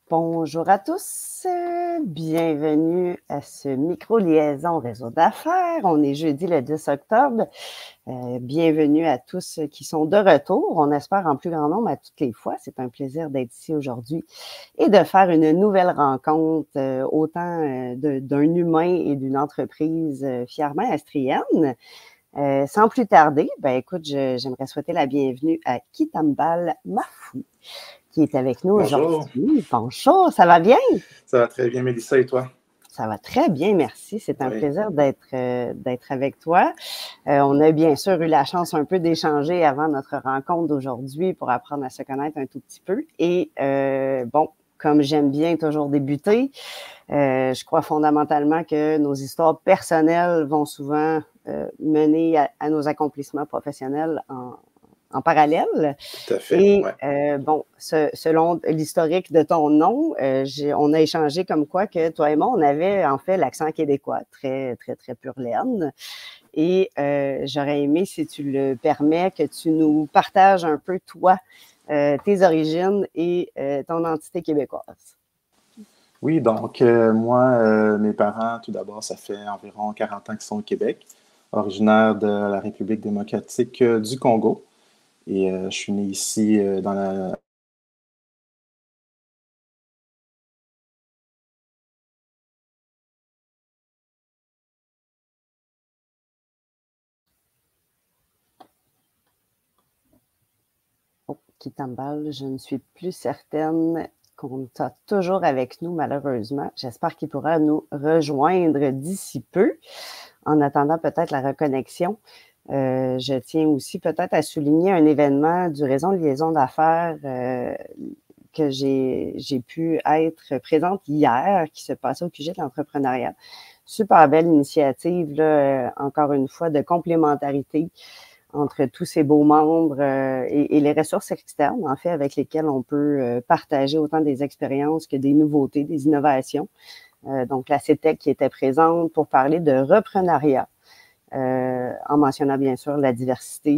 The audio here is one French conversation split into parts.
Bonjour à tous, bienvenue à ce micro-liaison réseau d'affaires. On est jeudi le 10 octobre. Bienvenue à tous ceux qui sont de retour. On espère en plus grand nombre à toutes les fois. C'est un plaisir d'être ici aujourd'hui et de faire une nouvelle rencontre, autant d'un humain et d'une entreprise fièrement astrienne. Sans plus tarder, écoute, j'aimerais souhaiter la bienvenue à Kitambal Mafou, qui est avec nous aujourd'hui. Bonjour, ça va bien? Ça va très bien, Mélissa, et toi? Ça va très bien, merci. C'est un plaisir d'être avec toi. On a bien sûr eu la chance un peu d'échanger avant notre rencontre d'aujourd'hui pour apprendre à se connaître un tout petit peu. Et comme j'aime bien toujours débuter, je crois fondamentalement que nos histoires personnelles vont souvent mener à nos accomplissements professionnels en parallèle. Tout à fait. Et selon l'historique de ton nom, on a échangé comme quoi que toi et moi, on avait en fait l'accent québécois, très, très, très pur laine. Et j'aurais aimé, si tu le permets, que tu nous partages un peu, toi, tes origines et ton entité québécoise. Oui, donc moi, mes parents, tout d'abord, ça fait environ 40 ans qu'ils sont au Québec, originaires de la République démocratique du Congo. Et je suis né ici dans la... Oh, Kitambal, je ne suis plus certaine qu'on t'a toujours avec nous, malheureusement. J'espère qu'il pourra nous rejoindre d'ici peu, en attendant peut-être la reconnexion. Je tiens aussi peut-être à souligner un événement du réseau de liaison d'affaires que j'ai pu être présente hier, qui se passait au QG de l'entrepreneuriat. Super belle initiative, là, encore une fois, de complémentarité entre tous ces beaux membres et les ressources externes, en fait, avec lesquelles on peut partager autant des expériences que des nouveautés, des innovations. Donc, la CETEC qui était présente pour parler de reprenariat, en mentionnant bien sûr la diversité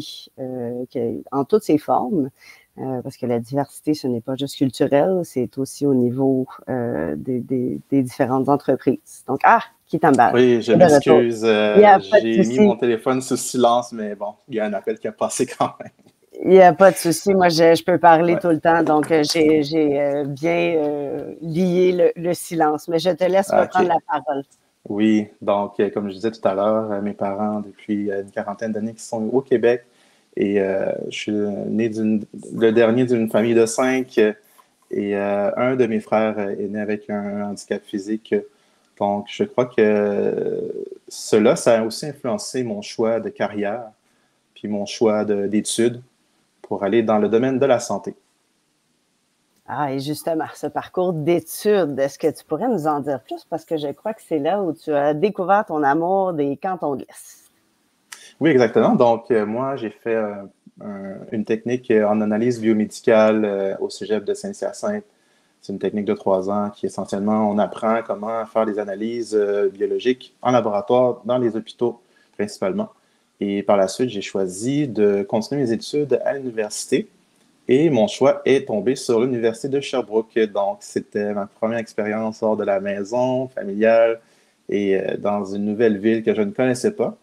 en toutes ses formes, parce que la diversité, ce n'est pas juste culturel, c'est aussi au niveau des différentes entreprises. Donc, Kitambal. Oui, je m'excuse, j'ai mis mon téléphone sous silence, mais bon, il y a un appel qui a passé quand même. Il n'y a pas de souci. Moi, je peux parler tout le temps, donc j'ai bien lié le silence. Mais je te laisse reprendre la parole. Oui, donc comme je disais tout à l'heure, mes parents, depuis une quarantaine d'années, qui sont au Québec, et je suis né le dernier d'une famille de 5, et un de mes frères est né avec un handicap physique. Donc, je crois que cela, ça a aussi influencé mon choix de carrière, puis mon choix d'études pour aller dans le domaine de la santé. Et justement, ce parcours d'études, est-ce que tu pourrais nous en dire plus? Parce que je crois que c'est là où tu as découvert ton amour des cantons de glisse. Oui, exactement. Donc, moi, j'ai fait une technique en analyse biomédicale au Cégep de Saint-Hyacinthe. C'est une technique de 3 ans qui, essentiellement, on apprend comment faire des analyses biologiques en laboratoire, dans les hôpitaux principalement. Et par la suite, j'ai choisi de continuer mes études à l'université. Et mon choix est tombé sur l'Université de Sherbrooke. Donc, c'était ma première expérience hors de la maison, familiale, et dans une nouvelle ville que je ne connaissais pas,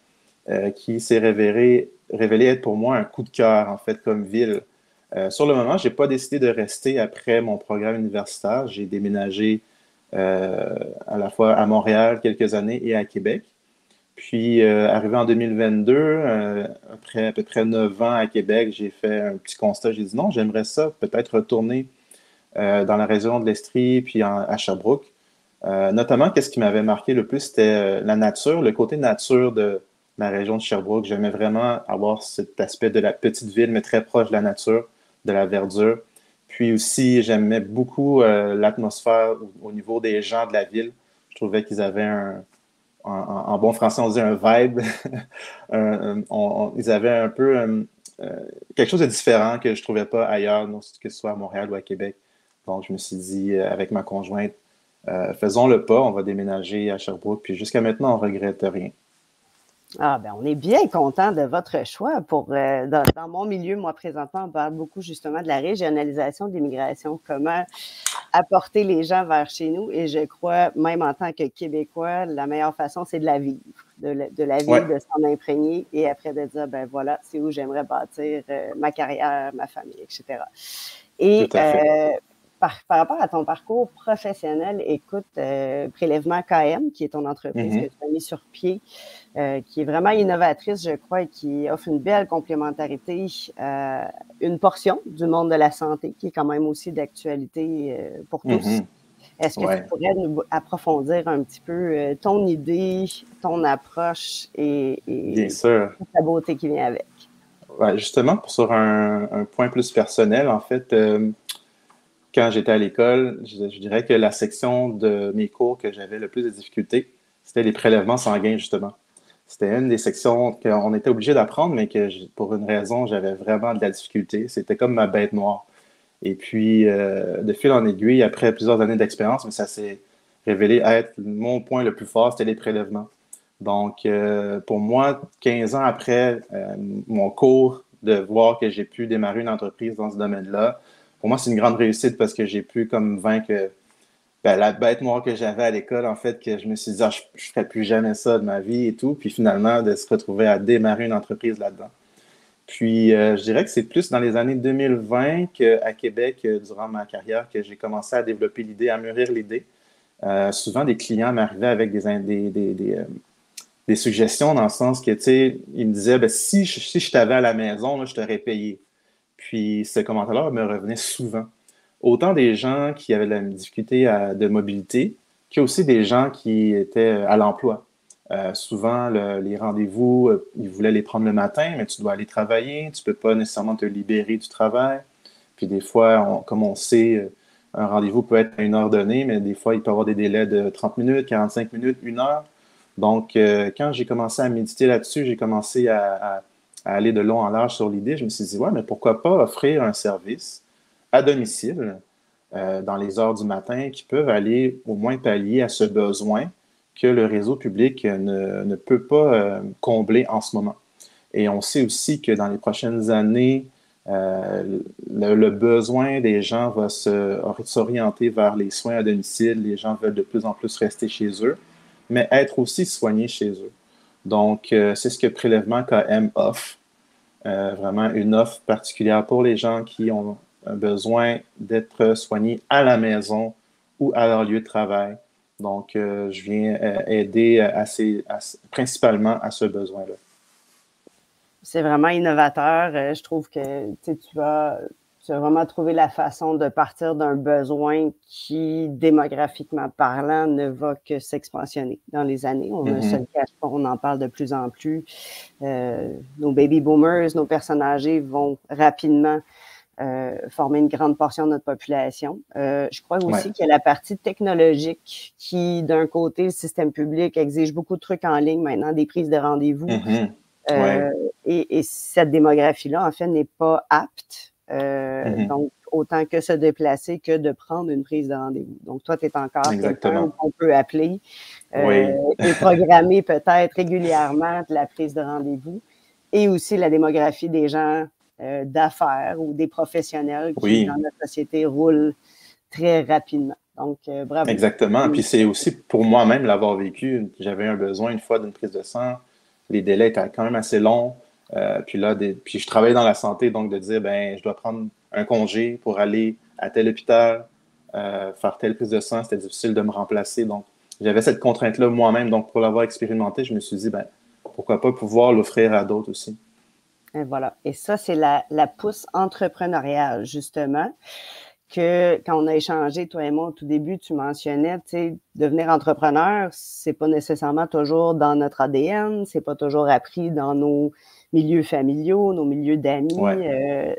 qui s'est révélé être pour moi un coup de cœur, en fait, comme ville. Sur le moment, je n'ai pas décidé de rester après mon programme universitaire. J'ai déménagé à la fois à Montréal quelques années et à Québec. Puis, arrivé en 2022, après à peu près 9 ans à Québec, j'ai fait un petit constat. J'ai dit non, j'aimerais ça, peut-être retourner dans la région de l'Estrie, puis à Sherbrooke. Notamment, qu'est-ce qui m'avait marqué le plus, c'était la nature, le côté nature de la région de Sherbrooke. J'aimais vraiment avoir cet aspect de la petite ville, mais très proche de la nature, de la verdure. Puis aussi, j'aimais beaucoup l'atmosphère au niveau des gens de la ville. Je trouvais qu'ils avaient en bon français, on dit un vibe. Ils avaient un peu quelque chose de différent que je ne trouvais pas ailleurs, que ce soit à Montréal ou à Québec. Donc, je me suis dit, avec ma conjointe, faisons le pas, on va déménager à Sherbrooke. Puis jusqu'à maintenant, on ne regrette rien. On est bien content de votre choix. Dans mon milieu, moi, présentement, on parle beaucoup justement de la régionalisation de l'immigration. Comment apporter les gens vers chez nous. Et je crois, même en tant que Québécois, la meilleure façon, c'est de la vivre, de la Ouais, vivre, de s'en imprégner et après de dire, ben voilà, c'est où j'aimerais bâtir ma carrière, ma famille, etc. tout Et à fait. par rapport à ton parcours professionnel, écoute, Prélèvement KM, qui est ton entreprise que Mhm, tu as mis sur pied, qui est vraiment innovatrice, je crois, et qui offre une belle complémentarité à une portion du monde de la santé, qui est quand même aussi d'actualité pour tous. mhm. Est-ce que tu Ouais, pourrais nous approfondir un petit peu ton idée, ton approche bien et sûr. toute la beauté qui vient avec? Ouais, justement, sur un point plus personnel, en fait, quand j'étais à l'école, je dirais que la section de mes cours que j'avais le plus de difficultés, c'était les prélèvements sanguins, justement. C'était une des sections qu'on était obligé d'apprendre, mais que pour une raison, j'avais vraiment de la difficulté. C'était comme ma bête noire. Et puis, de fil en aiguille, après plusieurs années d'expérience, mais ça s'est révélé être mon point le plus fort, c'était les prélèvements. Donc, pour moi, 15 ans après mon cours, de voir que j'ai pu démarrer une entreprise dans ce domaine-là, pour moi, c'est une grande réussite parce que j'ai pu comme vaincre la bête noire que j'avais à l'école, en fait, que je me suis dit, ah, je ne ferai plus jamais ça de ma vie et tout. Puis finalement, de se retrouver à démarrer une entreprise là-dedans. Puis, je dirais que c'est plus dans les années 2020 qu'à Québec, durant ma carrière, que j'ai commencé à développer l'idée, à mûrir l'idée. Souvent, des clients m'arrivaient avec des suggestions dans le sens que, tu sais, ils me disaient, ben, si je t'avais à la maison, là, je t'aurais payé. Puis, ce commentaire-là me revenait souvent. Autant des gens qui avaient de la difficulté de mobilité, que aussi des gens qui étaient à l'emploi. Souvent, les rendez-vous, ils voulaient les prendre le matin, mais tu dois aller travailler, tu ne peux pas nécessairement te libérer du travail. Puis des fois, comme on sait, un rendez-vous peut être à une heure donnée, mais des fois, il peut y avoir des délais de 30 minutes, 45 minutes, une heure. Donc, quand j'ai commencé à méditer là-dessus, j'ai commencé à aller de long en large sur l'idée. Je me suis dit, ouais, mais pourquoi pas offrir un service à domicile dans les heures du matin qui peuvent aller au moins pallier à ce besoin que le réseau public ne peut pas combler en ce moment. Et on sait aussi que dans les prochaines années, le besoin des gens va s'orienter vers les soins à domicile. Les gens veulent de plus en plus rester chez eux, mais être aussi soignés chez eux. Donc, c'est ce que Prélèvement KM offre. Vraiment une offre particulière pour les gens qui ont un besoin d'être soignés à la maison ou à leur lieu de travail. Donc, je viens aider principalement à ce besoin-là. C'est vraiment innovateur. Je trouve que tu as vraiment trouvé la façon de partir d'un besoin qui, démographiquement parlant, ne va que s'expansionner dans les années. On ne se le Mhm. cache pas, on en parle de plus en plus. Nos baby boomers, nos personnes âgées vont rapidement former une grande portion de notre population. Je crois Ouais. aussi qu'il y a la partie technologique qui, d'un côté, le système public exige beaucoup de trucs en ligne maintenant, des prises de rendez-vous. Mhm. Ouais. Euh, et cette démographie-là, en fait, n'est pas apte. Mhm. Donc, autant que se déplacer que de prendre une prise de rendez-vous. Donc, toi, tu es encore quelqu'un Exactement. qu'on peut appeler Oui. et programmer peut-être régulièrement de la prise de rendez-vous. Et aussi la démographie des gens d'affaires ou des professionnels qui, dans Oui. notre société, roulent très rapidement. Donc, bravo. Exactement. Puis c'est aussi pour moi-même l'avoir vécu. J'avais un besoin une fois d'une prise de sang. Les délais étaient quand même assez longs. Puis là, puis je travaillais dans la santé, donc de dire, ben, je dois prendre un congé pour aller à tel hôpital, faire telle prise de sang, c'était difficile de me remplacer. Donc, j'avais cette contrainte-là moi-même. Donc, pour l'avoir expérimenté, je me suis dit, ben, pourquoi pas pouvoir l'offrir à d'autres aussi. Et voilà. Et ça, c'est la pousse entrepreneuriale, justement, que quand on a échangé, toi et moi, au tout début, tu mentionnais, tu sais, devenir entrepreneur, c'est pas nécessairement toujours dans notre ADN, c'est pas toujours appris dans nos milieux familiaux, nos milieux Ouais, d'amis, ouais.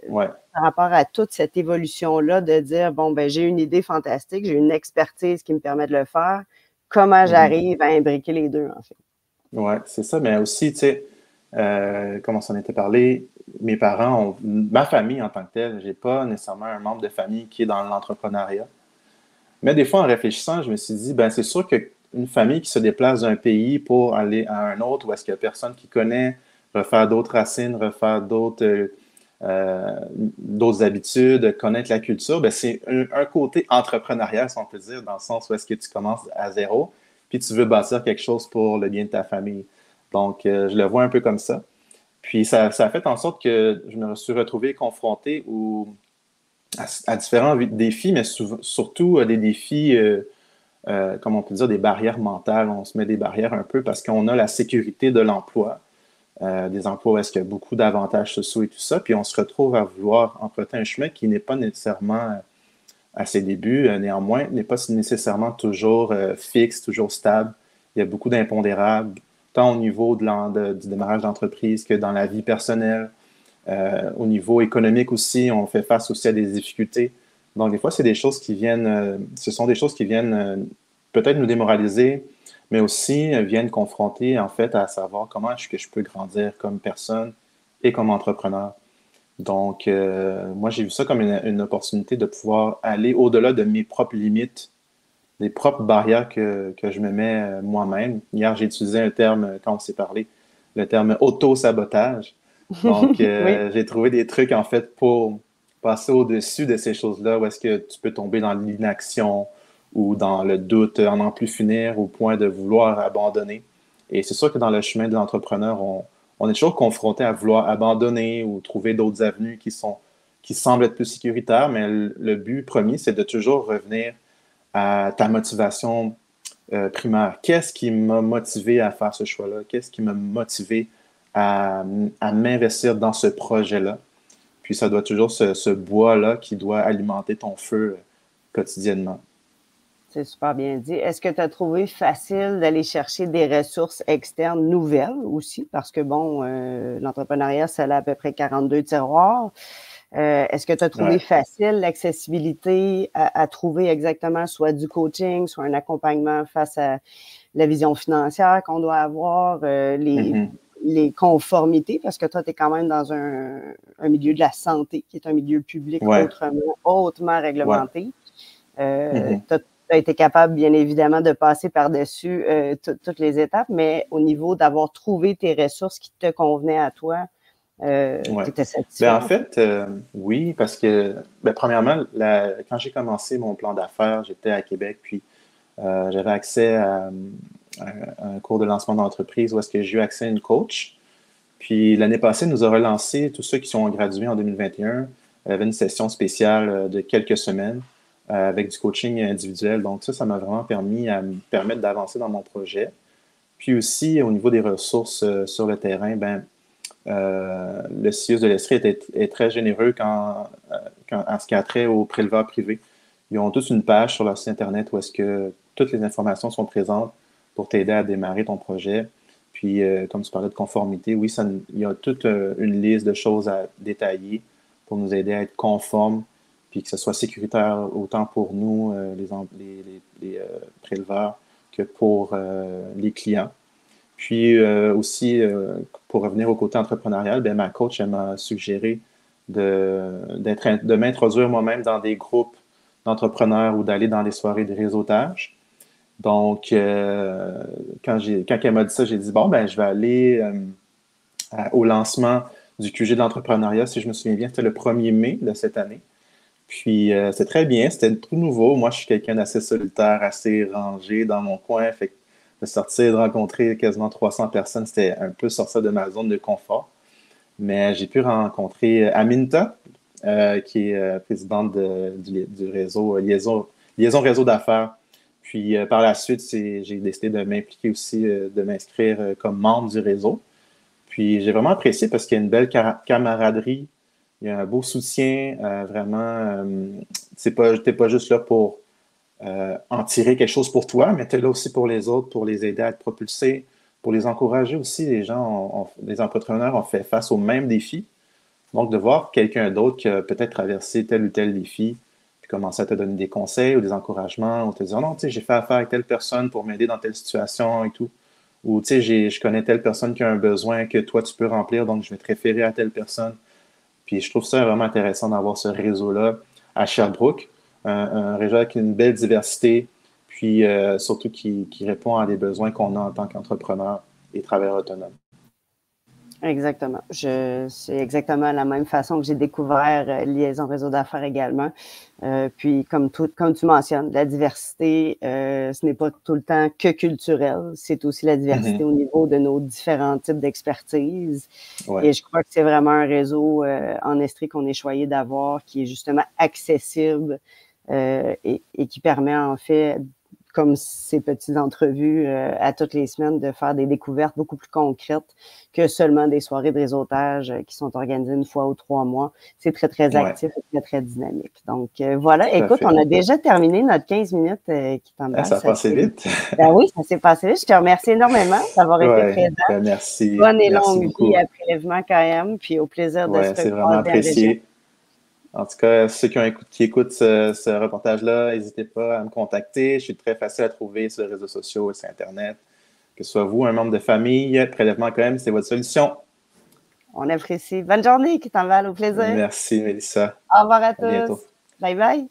par rapport à toute cette évolution-là de dire, bon, ben, j'ai une idée fantastique, j'ai une expertise qui me permet de le faire, comment Mhm. j'arrive à imbriquer les deux, en fait. Ouais, c'est ça, mais aussi, tu sais, comme on s'en était parlé, mes parents ont, ma famille en tant que telle, j'ai pas nécessairement un membre de famille qui est dans l'entrepreneuriat. Mais des fois, en réfléchissant, je me suis dit, ben, c'est sûr qu'une famille qui se déplace d'un pays pour aller à un autre, où est-ce qu'il y a personne qui connaît, refaire d'autres racines, refaire d'autres d'autres habitudes, connaître la culture, ben, c'est un côté entrepreneurial, si on peut dire, dans le sens où est-ce que tu commences à zéro, puis tu veux bâtir quelque chose pour le bien de ta famille. Donc, je le vois un peu comme ça. Puis, ça a fait en sorte que je me suis retrouvé confronté à différents défis, mais surtout des défis, comme on peut dire, des barrières mentales. On se met des barrières un peu parce qu'on a la sécurité de l'emploi, des emplois où est-ce qu'il y a beaucoup d'avantages sociaux et tout ça, puis on se retrouve à vouloir emprunter un chemin qui n'est pas nécessairement à ses débuts, néanmoins, n'est pas nécessairement toujours fixe, toujours stable. Il y a beaucoup d'impondérables, tant au niveau du démarrage d'entreprise que dans la vie personnelle. Au niveau économique aussi, on fait face aussi à des difficultés. Donc, des fois, c'est des choses qui viennent, ce sont des choses qui viennent peut-être nous démoraliser, mais aussi viennent confronter, en fait, à savoir comment est-ce que je peux grandir comme personne et comme entrepreneur. Donc, moi, j'ai vu ça comme une opportunité de pouvoir aller au-delà de mes propres limites, des propres barrières que je me mets moi-même. Hier, j'ai utilisé un terme, quand on s'est parlé, le terme auto-sabotage. Donc, Oui. j'ai trouvé des trucs, en fait, pour passer au-dessus de ces choses-là, où est-ce que tu peux tomber dans l'inaction ou dans le doute, en n'en plus finir, au point de vouloir abandonner. Et c'est sûr que dans le chemin de l'entrepreneur, on est toujours confronté à vouloir abandonner ou trouver d'autres avenues qui semblent être plus sécuritaires, mais le but premier, c'est de toujours revenir à ta motivation primaire. Qu'est-ce qui m'a motivé à faire ce choix-là? Qu'est-ce qui m'a motivé à, à m'investir dans ce projet-là? Puis ça doit toujours ce bois-là qui doit alimenter ton feu quotidiennement. C'est super bien dit. Est-ce que tu as trouvé facile d'aller chercher des ressources externes nouvelles aussi? Parce que, bon, l'entrepreneuriat, c'est à peu près 42 tiroirs. Est-ce que tu as trouvé Ouais. facile l'accessibilité à trouver exactement soit du coaching, soit un accompagnement face à la vision financière qu'on doit avoir, Mhm. les conformités, parce que toi, tu es quand même dans un milieu de la santé, qui est un milieu public Ouais. hautement Ouais. réglementé. Mhm. Tu as été capable, bien évidemment, de passer par-dessus toutes les étapes, mais au niveau d'avoir trouvé tes ressources qui te convenaient à toi, tu Ouais. étais Ben, satisfait, en en fait? fait, oui, parce que, ben, premièrement, quand j'ai commencé mon plan d'affaires, j'étais à Québec, puis j'avais accès à un cours de lancement d'entreprise où est-ce que j'ai eu accès à une coach. Puis l'année passée, elle nous a relancé, tous ceux qui sont gradués en 2021. Elle avait une session spéciale de quelques semaines avec du coaching individuel. Donc ça m'a vraiment permis à me permettre d'avancer dans mon projet. Puis aussi, au niveau des ressources sur le terrain, ben, le CIUS de l'Estrie est très généreux en ce qui a trait aux préleveurs privés. Ils ont tous une page sur leur site Internet où est-ce que toutes les informations sont présentes pour t'aider à démarrer ton projet. Puis, comme tu parlais de conformité, oui, il y a toute une liste de choses à détailler pour nous aider à être conformes, puis que ce soit sécuritaire autant pour nous, préleveurs, que pour les clients. Puis aussi, pour revenir au côté entrepreneurial, ben, ma coach, elle m'a suggéré de m'introduire moi-même dans des groupes d'entrepreneurs ou d'aller dans des soirées de réseautage. Donc, quand elle m'a dit ça, j'ai dit, bon, ben, je vais aller au lancement du QG de l'entrepreneuriat. Si je me souviens bien, c'était le 1er mai de cette année. Puis, c'est très bien, c'était tout nouveau. Moi, je suis quelqu'un d'assez solitaire, assez rangé dans mon coin. Fait que de sortir, de rencontrer quasiment 300 personnes, c'était un peu sortir de ma zone de confort. Mais j'ai pu rencontrer Aminta, qui est présidente du réseau Liaison Réseau d'affaires. Puis par la suite, j'ai décidé de m'impliquer aussi, de m'inscrire comme membre du réseau. Puis j'ai vraiment apprécié parce qu'il y a une belle camaraderie, il y a un beau soutien, vraiment. T'es pas juste là pour en tirer quelque chose pour toi, mais tu es là aussi pour les autres, pour les aider à être propulsés, pour les encourager aussi. Les entrepreneurs ont fait face aux mêmes défis. Donc, de voir quelqu'un d'autre qui a peut-être traversé tel ou tel défi, puis commencer à te donner des conseils ou des encouragements, ou te dire, non, tu sais, j'ai fait affaire avec telle personne pour m'aider dans telle situation et tout. Ou, tu sais, je connais telle personne qui a un besoin que toi, tu peux remplir, donc je vais te référer à telle personne. Puis je trouve ça vraiment intéressant d'avoir ce réseau-là à Sherbrooke, un réseau avec une belle diversité, puis surtout qui répond à des besoins qu'on a en tant qu'entrepreneur et travailleur autonome. Exactement. C'est exactement la même façon que j'ai découvert Liaison Réseau d'affaires également. Puis, comme tu mentionnes, la diversité, ce n'est pas tout le temps que culturel, c'est aussi la diversité au niveau de nos différents types d'expertise. Ouais. Et je crois que c'est vraiment un réseau en Estrie qu'on est choyé d'avoir, qui est justement accessible et qui permet en fait, comme ces petites entrevues à toutes les semaines, de faire des découvertes beaucoup plus concrètes que seulement des soirées de réseautage qui sont organisées une fois ou 3 mois. C'est très, très actif et très, très dynamique. Donc, voilà. Tout à Écoute, fait. on a déjà terminé notre 15 minutes qui t'emballe. Ça a passé vite. Ben oui, ça s'est passé vite. Je te remercie énormément d'avoir été Ouais. présent. Ben, merci. Bonne et Merci longue vie beaucoup. à Prélèvement KM, puis au plaisir de se Ouais, c'est vraiment recroiser en région. apprécié. En tout cas, ceux qui écoutent ce reportage-là, n'hésitez pas à me contacter. Je suis très facile à trouver sur les réseaux sociaux et sur Internet. Que ce soit vous, un membre de famille, Prélèvement quand même, c'est votre solution. On apprécie. Bonne journée, qui t'en va, au plaisir. Merci, Mélissa. Au revoir à À bientôt. tous. Bye bye.